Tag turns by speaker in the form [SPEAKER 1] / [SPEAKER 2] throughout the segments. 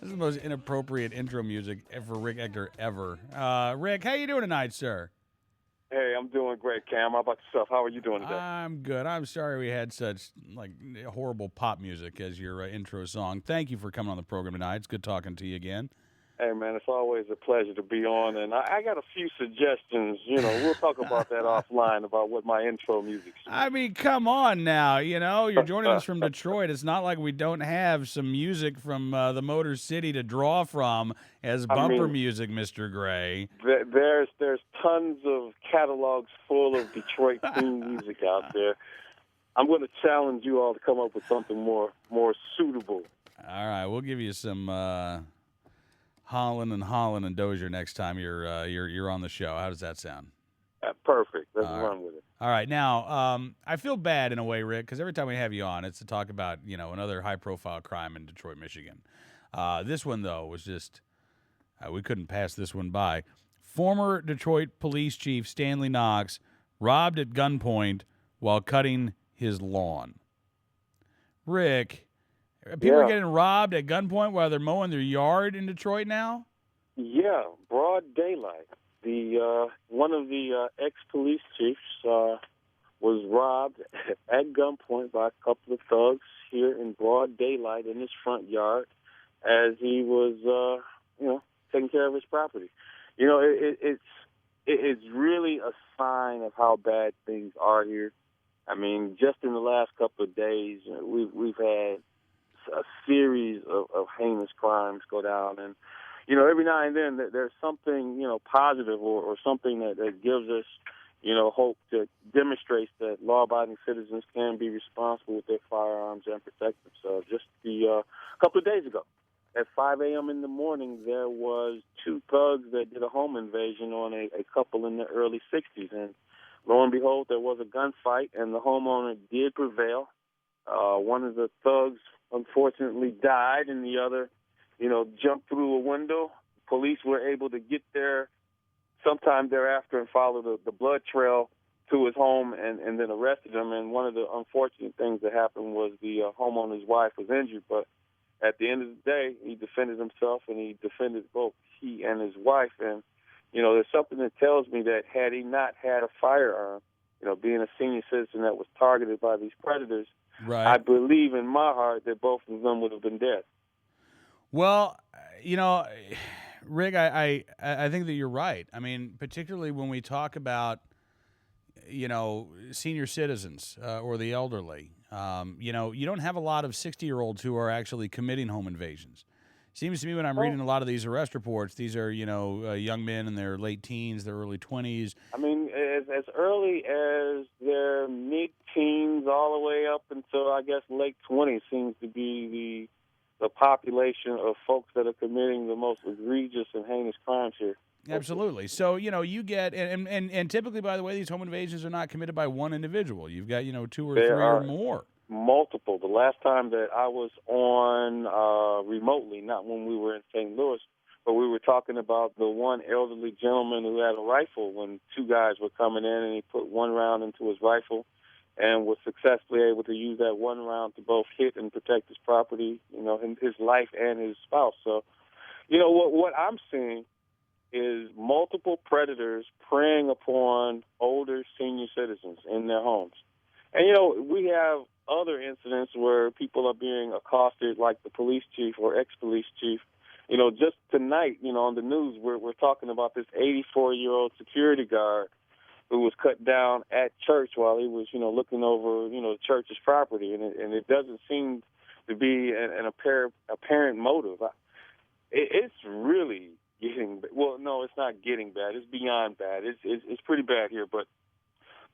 [SPEAKER 1] This is the most inappropriate intro music for Rick Ector ever. Rick, how you doing tonight, sir?
[SPEAKER 2] Hey, I'm doing great, Cam. How about yourself? How are you doing today?
[SPEAKER 1] I'm good. I'm sorry we had such horrible pop music as your intro song. Thank you for coming on the program tonight. It's good talking to you again.
[SPEAKER 2] Hey, man, it's always a pleasure to be on, and I got a few suggestions. We'll talk about that offline about what my intro music should
[SPEAKER 1] I
[SPEAKER 2] be.
[SPEAKER 1] mean, come on now. You're joining us from Detroit. It's not like we don't have some music from the Motor City to draw from as
[SPEAKER 2] I
[SPEAKER 1] bumper
[SPEAKER 2] mean,
[SPEAKER 1] music, Mr. Gray.
[SPEAKER 2] there's tons of catalogs full of Detroit theme music out there. I'm going to challenge you all to come up with something more suitable.
[SPEAKER 1] All right, we'll give you some Holland and Dozier next time you're on the show. How does that sound?
[SPEAKER 2] Perfect. Let's
[SPEAKER 1] All right.
[SPEAKER 2] run with it.
[SPEAKER 1] All right. Now, I feel bad in a way, Rick, because every time we have you on, it's to talk about another high-profile crime in Detroit, Michigan. This one though was just we couldn't pass this one by. Former Detroit Police Chief Stanley Knox robbed at gunpoint while cutting his lawn. Rick, people are
[SPEAKER 2] Yeah.
[SPEAKER 1] getting robbed at gunpoint while they're mowing their yard in Detroit now?
[SPEAKER 2] Yeah, broad daylight. The one of the ex-police chiefs was robbed at gunpoint by a couple of thugs here in broad daylight in his front yard as he was, taking care of his property. It's really a sign of how bad things are here. I mean, just in the last couple of days, we've had a series of heinous crimes go down, and every now and then there's something positive or something that gives us hope, that demonstrates that law-abiding citizens can be responsible with their firearms and protect themselves. Just a couple of days ago, at 5 a.m. in the morning, there was two thugs that did a home invasion on a couple in the early 60s, and lo and behold, there was a gunfight, and the homeowner did prevail. One of the thugs unfortunately died, and the other, jumped through a window. Police were able to get there sometime thereafter and follow the blood trail to his home and then arrested him. And one of the unfortunate things that happened was the homeowner's wife was injured, but at the end of the day, he defended himself and he defended both he and his wife. And, there's something that tells me that had he not had a firearm, being a senior citizen that was targeted by these predators,
[SPEAKER 1] Right.
[SPEAKER 2] I believe in my heart that both of them would have been dead.
[SPEAKER 1] Well, Rick, I think that you're right. I mean, particularly when we talk about, senior citizens or the elderly. You don't have a lot of 60-year-olds who are actually committing home invasions. Seems to me when I'm reading a lot of these arrest reports, these are, young men in their late teens, their early 20s.
[SPEAKER 2] I mean, as early as their mid-teens all the way up until, I guess, late 20s seems to be the population of folks that are committing the most egregious and heinous crimes here.
[SPEAKER 1] Absolutely. So, you get, and typically, by the way, these home invasions are not committed by one individual. You've got, two or
[SPEAKER 2] There
[SPEAKER 1] three or
[SPEAKER 2] are
[SPEAKER 1] more.
[SPEAKER 2] multiple. The last time that I was on remotely, not when we were in St. Louis, but we were talking about the one elderly gentleman who had a rifle when two guys were coming in, and he put one round into his rifle and was successfully able to use that one round to both hit and protect his property, his life and his spouse. So, what I'm seeing is multiple predators preying upon older senior citizens in their homes. And, we have other incidents where people are being accosted, like the police chief or ex-police chief. Just tonight, on the news, we're talking about this 84-year-old security guard who was cut down at church while he was, looking over, the church's property. And it doesn't seem to be an apparent motive. It's really getting, well, no, it's not getting bad. It's beyond bad. It's pretty bad here. But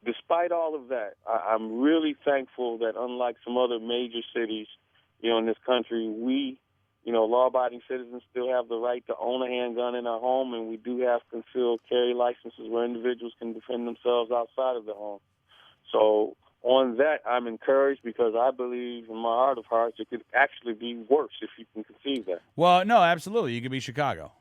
[SPEAKER 2] despite all of that, I'm really thankful that unlike some other major cities, in this country, we, law-abiding citizens still have the right to own a handgun in our home, and we do have concealed carry licenses where individuals can defend themselves outside of the home. So on that, I'm encouraged because I believe in my heart of hearts it could actually be worse if you can conceive that.
[SPEAKER 1] Well, no, absolutely. You could be Chicago.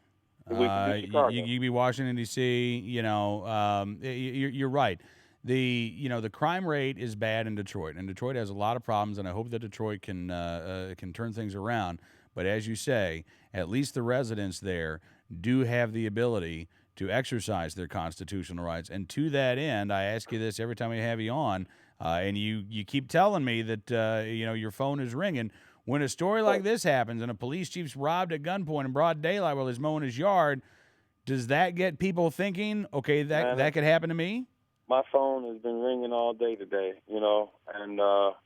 [SPEAKER 2] We could be Chicago.
[SPEAKER 1] You could be Washington, D.C., you're right. The crime rate is bad in Detroit, and Detroit has a lot of problems, and I hope that Detroit can turn things around. But as you say, at least the residents there do have the ability to exercise their constitutional rights. And to that end, I ask you this every time we have you on, and you keep telling me that your phone is ringing. When a story like this happens and a police chief's robbed at gunpoint in broad daylight while he's mowing his yard, does that get people thinking, okay, that could happen to me?
[SPEAKER 2] My phone has been ringing all day today, and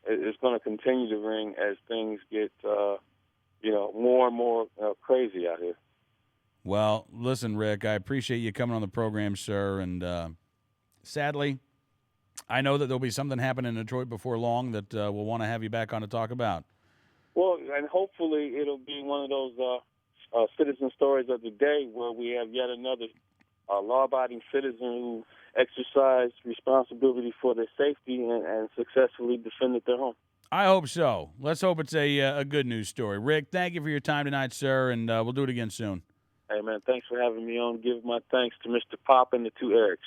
[SPEAKER 2] it's going to continue to ring as things get, more and more crazy out here.
[SPEAKER 1] Well, listen, Rick, I appreciate you coming on the program, sir. And sadly, I know that there'll be something happening in Detroit before long that we'll want to have you back on to talk about.
[SPEAKER 2] Well, and hopefully it'll be one of those citizen stories of the day where we have yet another law-abiding citizen who exercised responsibility for their safety and successfully defended their home.
[SPEAKER 1] I hope so. Let's hope it's a good news story. Rick, thank you for your time tonight, sir, and we'll do it again soon.
[SPEAKER 2] Hey, man, thanks for having me on. Give my thanks to Mr. Pop and the two Erics.